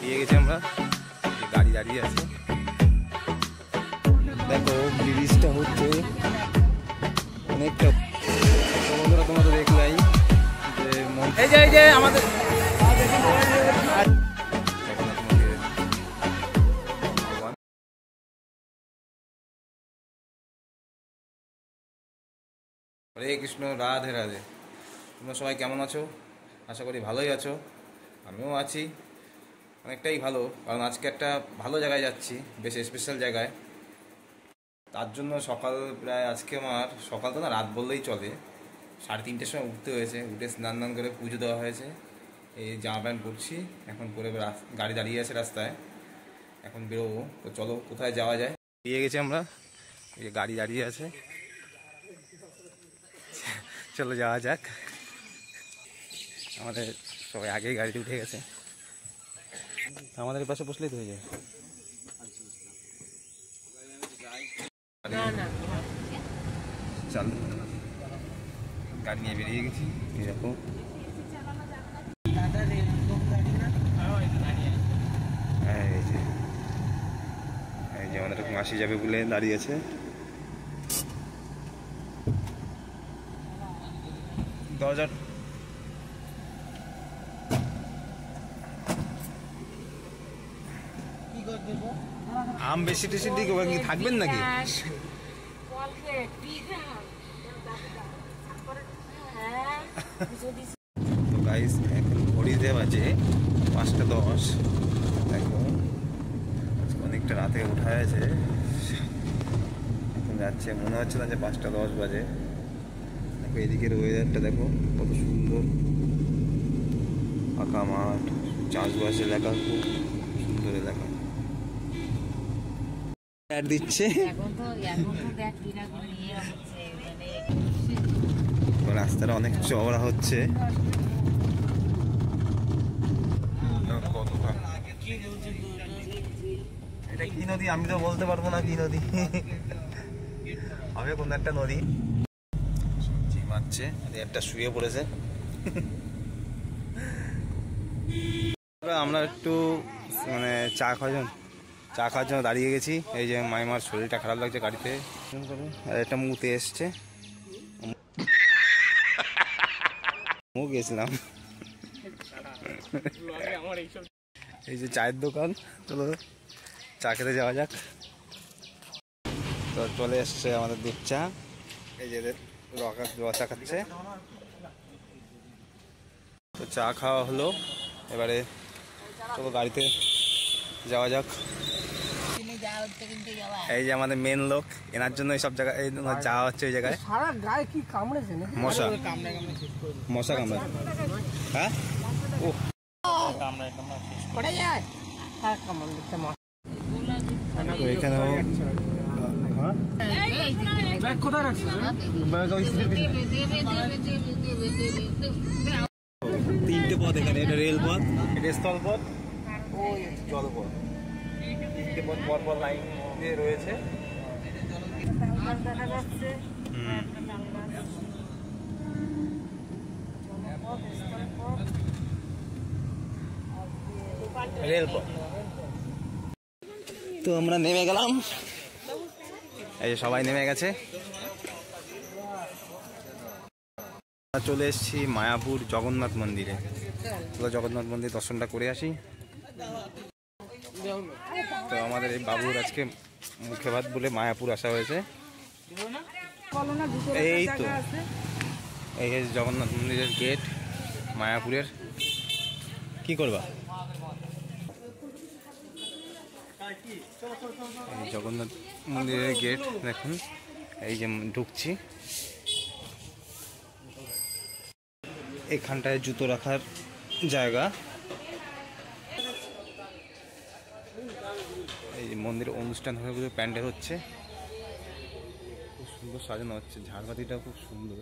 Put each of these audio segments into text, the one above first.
পেয়ে গেছি আমরা, গাড়ি দাঁড়িয়ে আছে। দেখো ব্রিজটা হচ্ছে অনেকটা, বন্ধুরা তোমরা তো দেখলাই যে এই যে আমাদের হরে কৃষ্ণ, রাধে রাধে। তোমরা সবাই কেমন আছো? আশা করি ভালোই আছো। আমিও আছি অনেকটাই ভালো, কারণ আজকে একটা ভালো জায়গায় যাচ্ছি, বেশ স্পেশাল জায়গায়। তার জন্য সকাল প্রায় আজকে আমার সকাল তো না, রাত বললেই চলে, 3:30টার সময় উঠতে হয়েছে। উঠে স্নান দান করে পুজো দেওয়া হয়েছে, এই জামা প্যান্ট পরছি এখন, পরে গাড়ি দাঁড়িয়ে আছে রাস্তায়, এখন বেরোবো। তো চলো কোথায় যাওয়া যায়। পেয়ে গেছি আমরা, এই গাড়ি দাঁড়িয়ে আছে, চলো যাওয়া যাক। আমাদের সবাই আগেই গাড়িতে উঠে গেছে, আমাদের পাশে বসলেই তো হয়ে যায়। চল, গাড়ি নিয়ে বেরিয়ে গেছি। দেখো এই যে আমাদের মাসি যাবে বলে দাঁড়িয়ে আছে। দরজা আম বেশি টেশি দিকে কি থাকবেন নাকি? তো গাইস, এখন ঘড়িতে বাজে 5:10। দেখো অনেকটা রাতে উঠা আছে, এখন যাচ্ছে, মনে হচ্ছে না যে 5:10 বাজে। দেখো এদিকের ওয়েদারটা দেখো কত সুন্দর, ফাঁকা মাঠ, চাষবাস এলাকা, খুব সুন্দর এলাকা। দিচ্ছে রাস্তাটা অনেক চওড়া হচ্ছে। এটা কি নদী আমি তো বলতে পারবো না, কি নদী হবে, কোন একটা নদী। মারছে, একটা শুয়ে পড়েছে। আমরা একটু মানে চা খাওয়ার জন্য দাঁড়িয়ে গেছি। এই যে মাইমার শরীরটা খারাপ লাগছে গাড়িতে, আর একটা মুতে এসছে, মুখ গেছিলাম। এই যে চায়ের দোকান, চলো চা খেতে যাওয়া যাক। তো চলে এসছে আমাদের দুধ চা, এই যে চা খাচ্ছে। তো চা খাওয়া হলো, এবারে চলো গাড়িতে যাওয়া যাক। এই যে আমাদের মেন লোক, এনার জন্য সব জায়গায় যাওয়া হচ্ছে। ওই জায়গায় মশা কামড়ে, হ্যাঁ ও এখানেও 3টে পথ এখানে, এটা রেলপথ, এটা স্থলপথ, জলপথ, 3টে পথ পরপর লাইন দিয়ে রয়েছে। রেলপথ। তো আমরা নেমে গেলাম, এই যে সবাই নেমে গেছে। চলে এসেছি মায়াপুর জগন্নাথ মন্দিরে। জগন্নাথ মন্দির দর্শনটা করে আসি। তো আমাদের এই বাবুর আজকে মুখে ভাত বলে মায়াপুর আসা হয়েছে। এই তো এই জগন্নাথ মন্দিরের গেট মায়াপুরের। কি করবা? এই জগন্নাথ মন্দিরের গেট দেখুন, এই যে ঢুকছি, এখানটায় জুতো রাখার জায়গা। এই যে মন্দিরে অনুষ্ঠান হয়ে বলে প্যান্ডেল হচ্ছে, খুব সুন্দর সাজানো হচ্ছে, ঝাড়বাতিটা খুব সুন্দর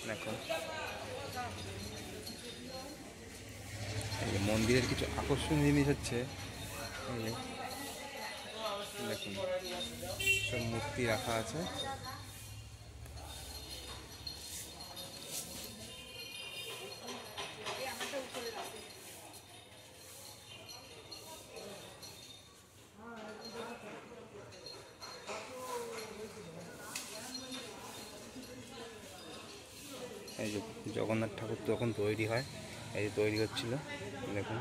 দেখো। এই যে মন্দিরের কিছু আকর্ষণীয় জিনিস হচ্ছে, দেখুন সব মূর্তি রাখা আছে। এই যে জগন্নাথ ঠাকুর তখন তৈরি হয়, এই যে তৈরি হচ্ছিল দেখুন।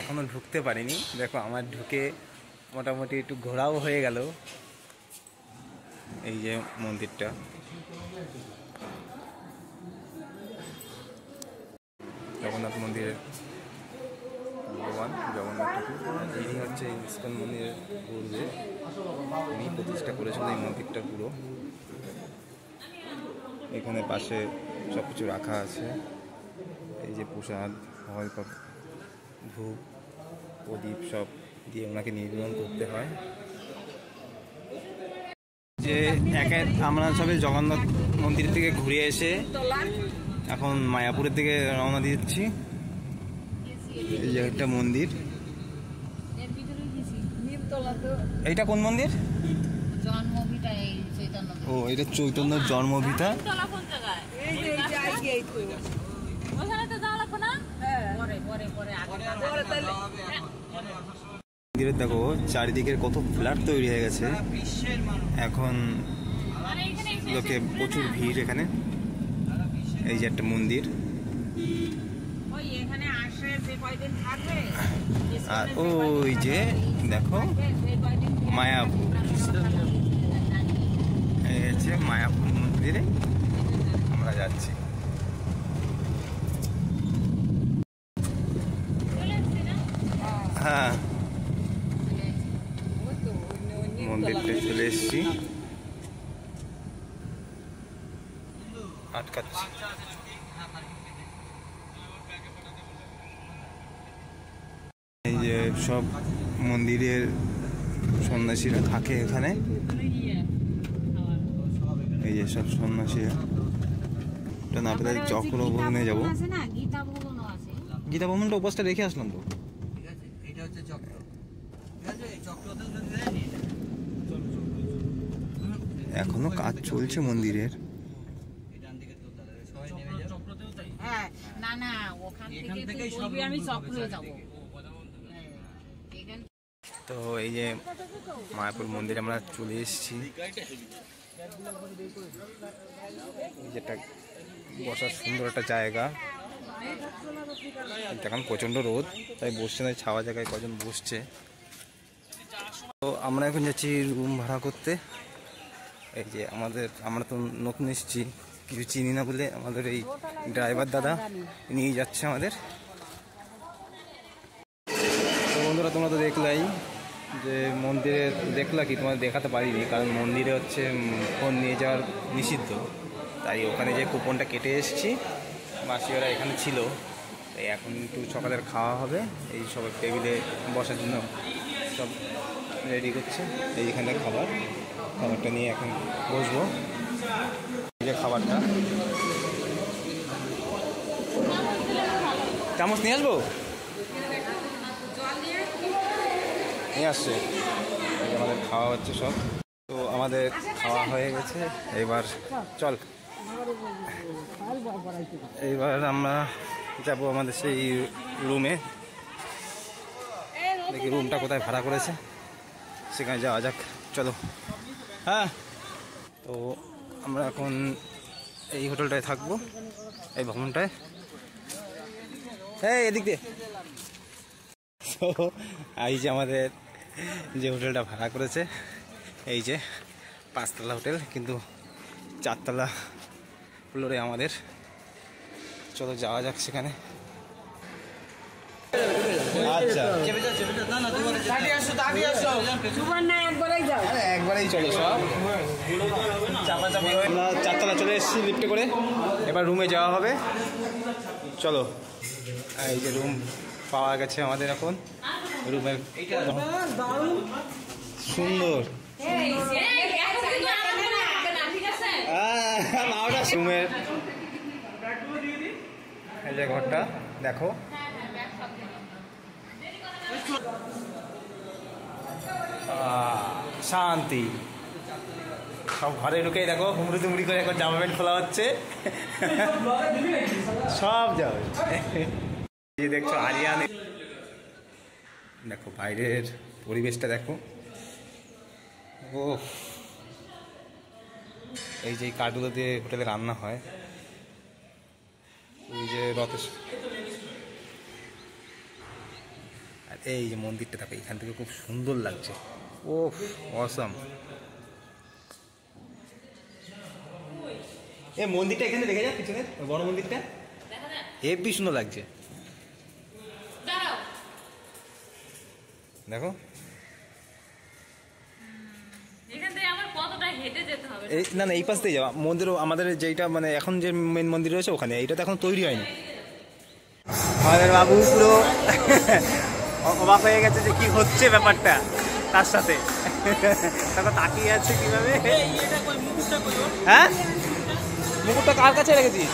এখনো ঢুকতে পারিনি, দেখো আমার ঢুকে মোটামুটি একটু ঘোরাও হয়ে গেল। এই যে মন্দিরটা, জগন্নাথ মন্দিরের ভগবান জগন্নাথ ঠাকুর, ইনি হচ্ছে ইস্কন মন্দিরের পূর্বে উনি প্রতিষ্ঠা করেছেন এই মন্দিরটা পুরো। এখানে পাশে সব কিছু রাখা আছে, এই যে প্রসাদ, হয় ধূপ প্রদীপ সব দিয়ে ওনাকে নিবেদন করতে হয়। যে আমরা সবাই জগন্নাথ মন্দির থেকে ঘুরে এসে এখন মায়াপুরের দিকে রওনা দিচ্ছি। এই যে একটা মন্দির, এইটা কোন মন্দির? ও, এটা চৈতন্যের জন্মভিটা। মন্দিরের দেখো চারিদিকের কত ফ্ল্যাট তৈরি হয়ে গেছে, এখন লোকে প্রচুর ভিড় এখানে। এই যে একটা মন্দির, আর ওই যে দেখো মায়াপুর, এই হচ্ছে মায়াপুর মন্দিরে আমরা যাচ্ছি। হ্যাঁ, মন্দিরটা চলে এসছি, আটকাচ্ছি। এই যে সব মন্দিরের সন্ন্যাসীরা থাকে এখানে, এই যে সব সন্ন্যাসীরা। এটা না পেলে চক্র ভবনে যাবো, গীতা ভবনটা উপাসটা রেখে আসলাম তো। এখনো কাজ চলছে মন্দিরের। তো এই যে মায়াপুর মন্দিরে আমরা চলে এসেছি, যেটা বসার সুন্দর একটা জায়গা। এখন প্রচণ্ড রোদ, তাই বসছে না, ছাওয়া জায়গায় কজন বসছে। তো আমরা এখন যাচ্ছি রুম ভাড়া করতে। এই যে আমরা তো নতুন এসেছি, কিছু চিনি না বলে আমাদের এই ড্রাইভার দাদা নিয়ে যাচ্ছে আমাদের। তো বন্ধুরা, তোমরা তো দেখলাই যে মন্দিরে দেখলা কি, তোমাদের দেখাতে পারিনি কারণ মন্দিরে হচ্ছে ফোন নিয়ে যাওয়ার নিষিদ্ধ, তাই ওখানে যে কুপনটা কেটে এসেছি। মাসি ওরা এখানে ছিল, তাই এখন একটু সকালের খাওয়া হবে। এই সব টেবিলে বসার জন্য সব রেডি করছে। এইখানে খাবারটা নিয়ে এখন বসবো। এই যে খাবারটা, চামচ নিয়ে আসবো, নিয়ে আসছে। আমাদের খাওয়া হচ্ছে সব। তো আমাদের খাওয়া হয়ে গেছে, এবার চল এইবার আমরা যাব আমাদের সেই রুমে। দেখি রুমটা কোথায় ভাড়া করেছে, সেখানে যাওয়া যাক, চলো। হ্যাঁ, তো আমরা এখন এই হোটেলটায় থাকবো, এই ভবনটায়। এই এদিক দিয়ে। তো এই যে আমাদের যে হোটেলটা ভাড়া করেছে, এই যে 5তলা হোটেল, কিন্তু 4তলা ফ্লোরে আমাদের। চলো যাওয়া যাক সেখানে। আচ্ছা, একবারেই চলো সব। আমরা 4তলা চলে এসেছি লিফটে করে, এবার রুমে যাওয়া হবে। চলো, এই যে রুম পাওয়া গেছে আমাদের এখন। রুমের সুন্দর রুমের এই যে ঘরটা দেখো, শান্তি। সব ঘরে ঢুকেই দেখো হুমড়ি তুমড়ি করে এখন জামা প্যান্ট খোলা হচ্ছে, সব যাবে। দেখছো আরিয়ান, দেখো বাইরের পরিবেশটা দেখো। ও এই যে কাঠগুলো দিয়ে হোটেলে রান্না হয়, ওই যে রথের, আর এই যে মন্দিরটা দেখো এখান থেকে খুব সুন্দর লাগছে। ও অসাম। এই মন্দিরটা এখানে দেখে যাও, পিছনে বড় মন্দিরটা হেবি সুন্দর লাগছে। দেখো এই না না এই পাশ দিয়ে যাওয়া মন্দির, আমাদের যেটা মানে এখন যে মেন মন্দির রয়েছে ওখানে, এইটা তো এখন তৈরি হয়নি। আমাদের বাবু পুরো অবাক হয়ে গেছে যে কি হচ্ছে ব্যাপারটা তার সাথে, তারপর তাকিয়ে আছে কিভাবে। হ্যাঁ মুকুটটা কার কাছে রেখেছিস?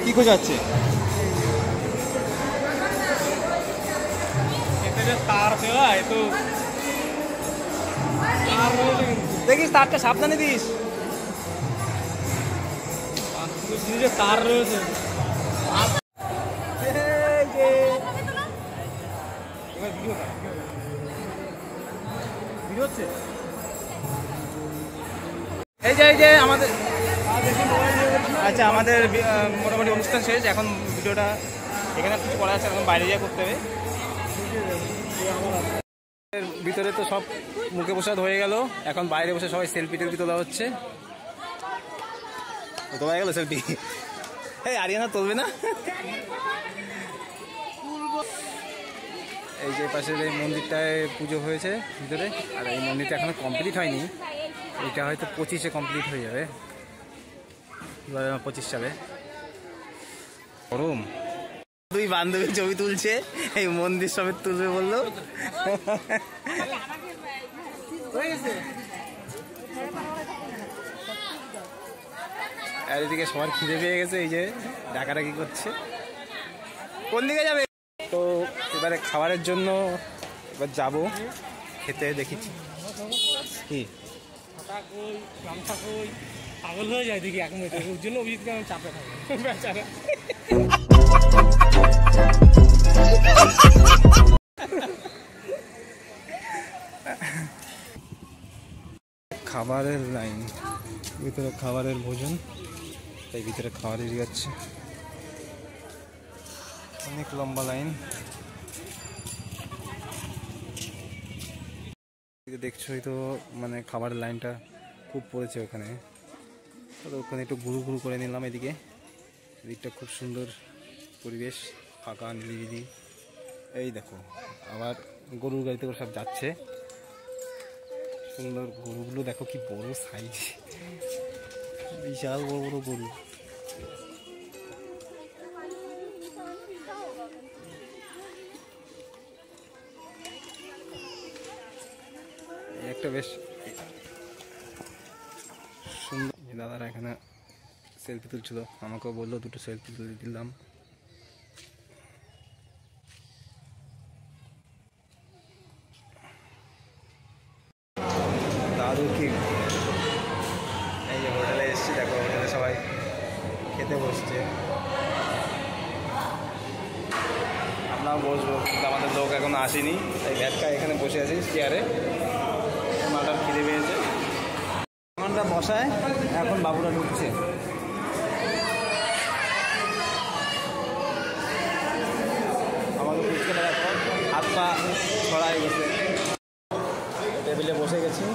কি খোঁজাচ্ছে? তার দেওয়া তো দেখিস, তারটা সাবধানে দিস, তার রয়েছে। এই যে আমাদের, আচ্ছা আমাদের মোটামুটি অনুষ্ঠান শেষ, এখন ভিডিওটা এখানে কিছু করা আছে, এখন বাইরে গিয়ে করতে হবে। ভিতরে তো সব মুখে প্রসাদ হয়ে গেল, এখন বাইরে বসে সবাই সেলফি টেলফি তোলা হচ্ছে। তোলা হয়ে গেল সেলফি? এই আরিয়ানা তুলবে না? এই যে পাশে এই মন্দিরটায় পুজো হয়েছে ভিতরে, আর এই মন্দিরটা এখনো কমপ্লিট হয়নি, এটা হয়তো 25-এ কমপ্লিট হয়ে যাবে, 2025 সালে। গরম। দুই বান্ধবী ছবি তুলছে, এই মন্দির সমেত তুলবে বললো। আর এদিকে সবার খিদে পেয়ে গেছে, এই যে ডাকাডাকি করছে কোন দিকে যাবে। তো এবারে খাবারের জন্য এবার যাবো খেতে, দেখেছি কি পাগল হয়ে যায় দেখি এক মিনিট, ওর জন্য অভিজিৎকে আমি চাপে থাকি। খাবারের লাইন, ভিতরে খাবারের ভোজন, তাই ভিতরে খাবার এসে যাচ্ছে, অনেক লম্বা লাইন। দেখছোই তো মানে খাবারের লাইনটা খুব পড়েছে ওখানে, ওখানে একটু ঘুরু ঘুরু করে নিলাম। এদিকে এদিকটা খুব সুন্দর পরিবেশ, ফাঁকা নিরিবিলি। এই দেখো আবার গরুর গাড়িতে করে সব যাচ্ছে, সুন্দর গরুগুলো দেখো কি বড় সাইজ, বিশাল বড় বড় গরু। একটা বেশ সুন্দর দাদারা এখানে সেলফি তুলছিল, আমাকেও বললো দুটো সেলফি তুলে দিলাম। দাদু কি এই যে হোটেলে এসেছি, দেখো হোটেলে সবাই খেতে বসছে, আমরাও বসবো, কিন্তু আমাদের লোক এখনো আসেনি, তাই ভ্যাটকা এখানে বসে আছি চেয়ারে। মাটার খিদে পেয়েছে, আমরা বসায়, এখন বাবুরা ঢুকছে। আমাকে ফুচকা দেখো হাত পা ছড়াই গেছে, টেবিলে বসে গেছি,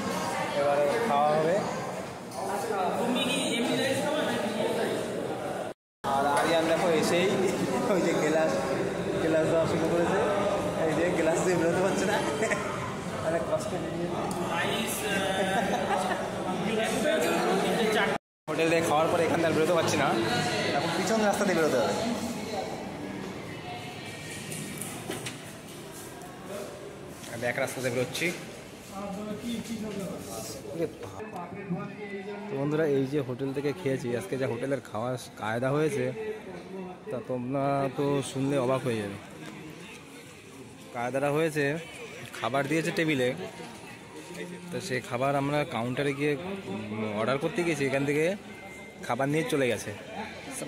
এবারে খাওয়া হবে। আর আরিয়ান দেখো এসেই ওই যে গ্লাস দেওয়া শুরু করেছে, এই যে গ্লাস দিয়ে বেরোতে পারছে না। খাওয়ার পরে এখান থেকে বেরোতে পারছি না, এখন পিছন রাস্তা দিয়ে বেরোতে হবে। এক রাস্তাতে বেরোচ্ছি। তো বন্ধুরা, এই যে হোটেল থেকে খেয়েছি আজকে, যা হোটেলের খাওয়ার কায়দা হয়েছে তা তোমরা তো শুনলে অবাক হয়ে যাবে। কায়দাটা হয়েছে, খাবার দিয়েছে টেবিলে, তো সেই খাবার আমরা কাউন্টারে গিয়ে অর্ডার করতে গিয়েছি, এখান থেকে খাবার নিয়ে চলে গেছে,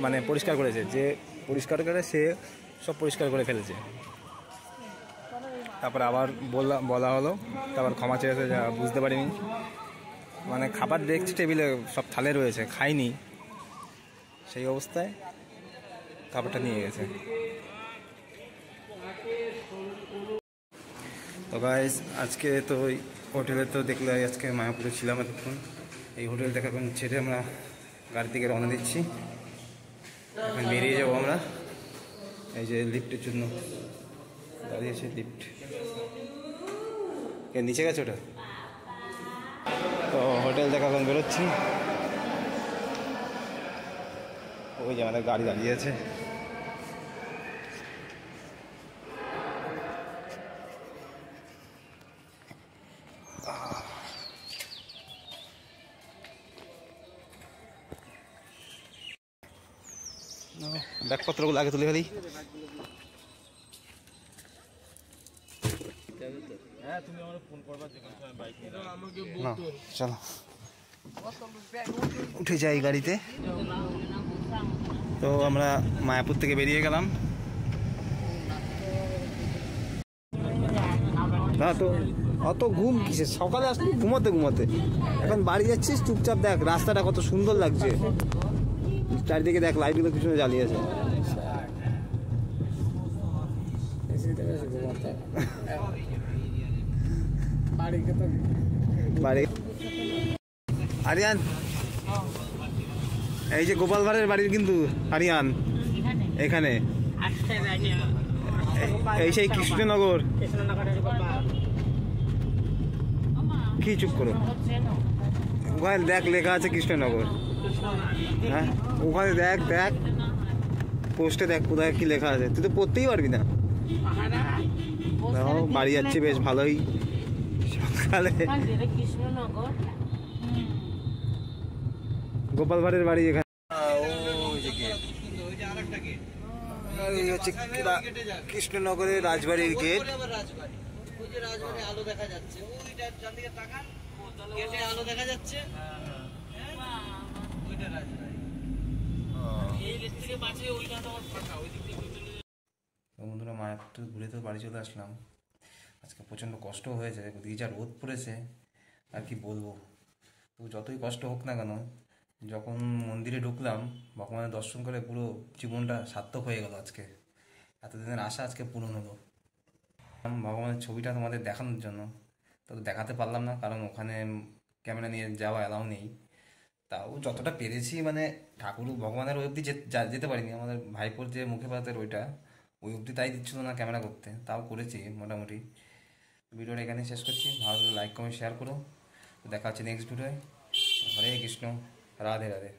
মানে পরিষ্কার করেছে, যে পরিষ্কার করে সে সব পরিষ্কার করে ফেলেছে। তারপরে আবার বলা হলো, তারপর ক্ষমা চেয়েছে, যা বুঝতে পারিনি, মানে খাবার দেখছি টেবিলে সব থালে রয়েছে, খাইনি, সেই অবস্থায় খাবারটা নিয়ে গেছে। তো গাইস, আজকে তো ওই হোটেলে তো দেখলে আজকে মায়াপুরে ছিলাম এতক্ষণ। এই হোটেল থেকে এখন ছেড়ে আমরা গাড়ি থেকে রওনা দিচ্ছি, এখন বেরিয়ে যাবো আমরা। এই যে লিফটের জন্য দাঁড়িয়েছে, লিফট নিচে গেছে ওটা। তো হোটেল থেকে এখন বেরোচ্ছি, ওই যে আমাদের গাড়ি দাঁড়িয়ে আছে। ব্যাগপত্রগুলো আগে তুলে ফেলি। চলো উঠে যাই গাড়িতে। তো আমরা মায়াপুর থেকে বেরিয়ে গেলাম। না তো অত ঘুম কিসে, সকালে আসলি ঘুমোতে ঘুমোতে, এখন বাড়ি যাচ্ছিস চুপচাপ। দেখ রাস্তাটা কত সুন্দর লাগছে, চারিদিকে দেখ লাইটগুলো পিছনে জ্বালিয়ে আছে। বাড়ি আরিয়ান, এই যে গোপাল ভাঁড়ের বাড়ির কিন্তু আরিয়ান এখানে, এই সেই কৃষ্ণনগর। কি চুপ করো, ওখানে দেখ লেখা আছে কৃষ্ণনগর। হ্যাঁ ওখানে দেখ, দেখ পোস্টে দেখ কোথায় কি লেখা আছে, তুই তো পড়তেই পারবি না। বাড়ি যাচ্ছে বেশ ভালোই সকালে। গোপাল ভাঁড়ের বাড়ি এখানে। কৃষ্ণনগরের রাজবাড়ির গেট। আলো দেখা যাচ্ছে, আলো দেখা যাচ্ছে। বন্ধুরা, মায়াপুর থেকে ঘুরে তো বাড়ি চলে আসলাম। আজকে প্রচণ্ড কষ্ট হয়েছে, ওদিকে যা রোদ পড়েছে আর কি বলবো। তো যতই কষ্ট হোক না কেন, যখন মন্দিরে ঢুকলাম, ভগবানের দর্শন করে পুরো জীবনটা সার্থক হয়ে গেল। আজকে এতদিনের আশা আজকে পূরণ হলো। ভগবানের ছবিটা তোমাদের দেখানোর জন্য, তো দেখাতে পারলাম না, কারণ ওখানে ক্যামেরা নিয়ে যাওয়া অ্যালাউ নেই। তাও যতটা পেরেছি, মানে ঠাকুর ভগবানের ওই অবধি যেতে পারিনি। আমাদের ভাইপোর যে মুখে পাতের ওইটা, ওই অবধি তাই দিচ্ছিল না ক্যামেরা করতে, তাও করেছি মোটামুটি। ভিডিওটা এখানে শেষ করছি, ভালো লাইক কমেন্ট শেয়ার করো। দেখা হচ্ছে নেক্সট ভিডিওয়। হরে কৃষ্ণ, রাধে রাধে।